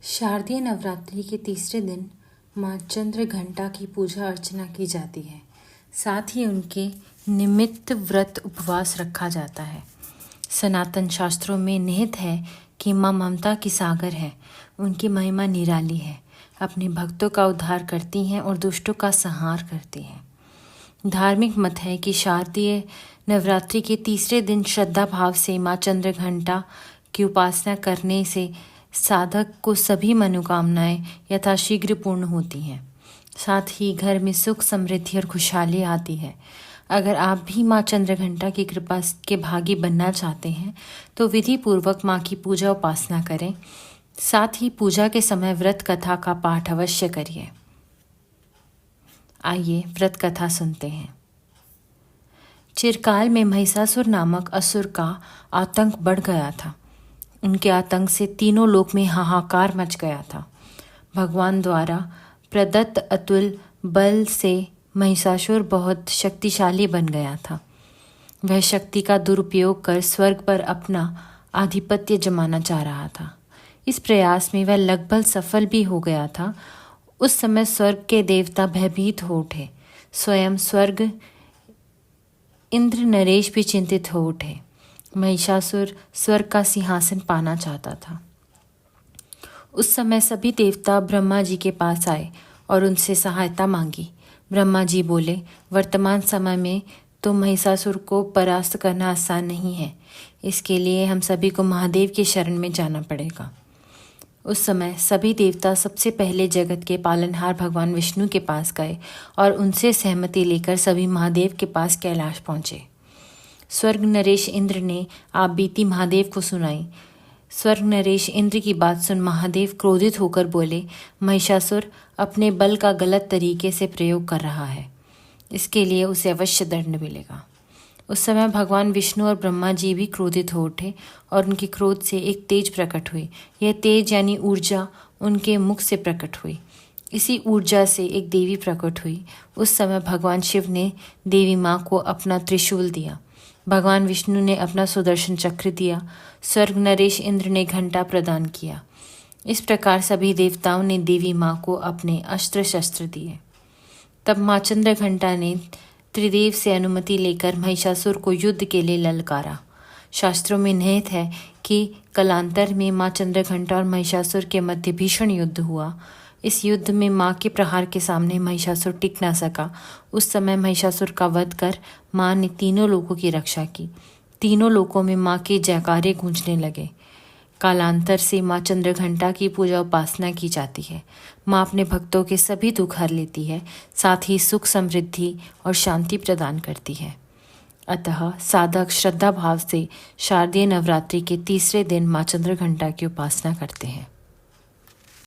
शारदीय नवरात्रि के तीसरे दिन माँ चंद्र घंटा की पूजा अर्चना की जाती है। साथ ही उनके निमित्त व्रत उपवास रखा जाता है। सनातन शास्त्रों में निहित है कि माँ ममता की सागर है। उनकी महिमा निराली है। अपने भक्तों का उद्धार करती हैं और दुष्टों का संहार करती हैं। धार्मिक मत है कि शारदीय नवरात्रि के तीसरे दिन श्रद्धा भाव से माँ चंद्र घंटा की उपासना करने से साधक को सभी मनोकामनाएं यथाशीघ्र पूर्ण होती हैं। साथ ही घर में सुख समृद्धि और खुशहाली आती है। अगर आप भी माँ चंद्र घंटा की कृपा के भागी बनना चाहते हैं तो विधि पूर्वक माँ की पूजा उपासना करें। साथ ही पूजा के समय व्रत कथा का पाठ अवश्य करिए। आइए व्रत कथा सुनते हैं। चिरकाल में महिषासुर नामक असुर का आतंक बढ़ गया था। उनके आतंक से तीनों लोक में हाहाकार मच गया था। भगवान द्वारा प्रदत्त अतुल बल से महिषासुर बहुत शक्तिशाली बन गया था। वह शक्ति का दुरुपयोग कर स्वर्ग पर अपना आधिपत्य जमाना चाह रहा था। इस प्रयास में वह लगभग सफल भी हो गया था। उस समय स्वर्ग के देवता भयभीत हो उठे। स्वयं स्वर्ग इंद्र नरेश भी चिंतित हो उठे। महिषासुर स्वर्ग का सिंहासन पाना चाहता था। उस समय सभी देवता ब्रह्मा जी के पास आए और उनसे सहायता मांगी। ब्रह्मा जी बोले, वर्तमान समय में तो महिषासुर को परास्त करना आसान नहीं है। इसके लिए हम सभी को महादेव की शरण में जाना पड़ेगा। उस समय सभी देवता सबसे पहले जगत के पालनहार भगवान विष्णु के पास गए और उनसे सहमति लेकर सभी महादेव के पास कैलाश पहुँचे। स्वर्ग नरेश इंद्र ने आप बीती महादेव को सुनाई। स्वर्ग नरेश इंद्र की बात सुन महादेव क्रोधित होकर बोले, महिषासुर अपने बल का गलत तरीके से प्रयोग कर रहा है। इसके लिए उसे अवश्य दंड मिलेगा। उस समय भगवान विष्णु और ब्रह्मा जी भी क्रोधित हो उठे और उनके क्रोध से एक तेज प्रकट हुई। यह तेज यानी ऊर्जा उनके मुख से प्रकट हुई। इसी ऊर्जा से एक देवी प्रकट हुई। उस समय भगवान शिव ने देवी माँ को अपना त्रिशूल दिया। भगवान विष्णु ने अपना सुदर्शन चक्र दिया। स्वर्ग नरेश इंद्र ने घंटा प्रदान किया। इस प्रकार सभी देवताओं ने देवी माँ को अपने अस्त्र शस्त्र दिए। तब माँ चंद्र घंटा ने त्रिदेव से अनुमति लेकर महिषासुर को युद्ध के लिए ललकारा। शास्त्रों में निहित है कि कालांतर में माँ चंद्र घंटा और महिषासुर के मध्य भीषण युद्ध हुआ। इस युद्ध में माँ के प्रहार के सामने महिषासुर टिक न सका। उस समय महिषासुर का वध कर माँ ने तीनों लोकों की रक्षा की। तीनों लोकों में माँ के जयकारे गूंजने लगे। कालांतर से माँ चंद्र घंटा की पूजा उपासना की जाती है। माँ अपने भक्तों के सभी दुख हर लेती है। साथ ही सुख समृद्धि और शांति प्रदान करती है। अतः साधक श्रद्धा भाव से शारदीय नवरात्रि के तीसरे दिन माँ चंद्र घंटा की उपासना करते हैं।